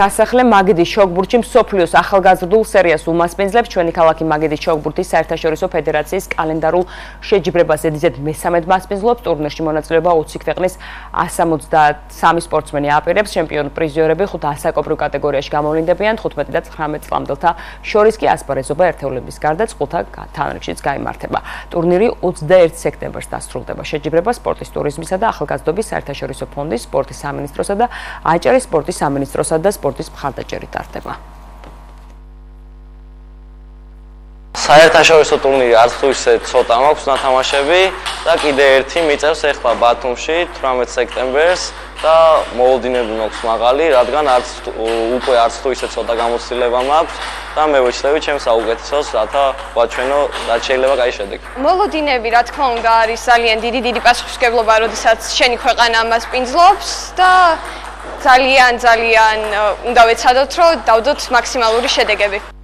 Გასახლე მაგიდის შოგბურთში მსოფლიოს ახალგაზრდულ სერიას უმასპინძლებს ჩვენი ქალაქი მაგიდის შოგბურთის საერთაშორისო ფედერაციის კალენდარულ შეჯიბრებას ზედიზედ მე-13 მასპინძლობს ტურნირში მონაწილეობა 20 ქვეყნის 173 სპორტსმენი აპირებს ჩემპიონ პრიზიორები 5 ასაკობრივ კატეგორიაში გამოვლინდებიან 15 და 19 წლამდელთა შორის კი ასპარეზობა ერთეულების გარდა წყვილთა თანრიგშიც გაიმართება. ტურნირი 21 სექტემბერს დასრულდება. შეჯიბრება სპორტის ტურიზმისა და ახალგაზრდობის საერთაშორისო ფონდის, სპორტის სამინისტროსა და აჭარის სპორტის სამინისტროსა და სპორტის მხარდაჭერით ტარდება. საერთაშორისო ტურნირი არც თუ ისე ცოტა მაქვს ნათამაშები და კიდე ერთი მიწევს ახლა ბათუმში 18 სექტემბერს და მოლოდინები მაქვს მაღალი, რადგან უკვე არც თუ ისე ცოტა გამოცდილება მაქვს და მე ვეცდები ჩემს საუკეთესოს, რათა ვაჩვენო რაც შეიძლება კაი შედეგი. მოლოდინები, რა თქმა უნდა, არის ძალიან დიდი პასუხისმგებლობა, როდესაც შენი ქვეყანა ამას პინძლობს და ძალიან უნდა ვეცადოთ, რომ დავდოთ მაქსიმალური შედეგები.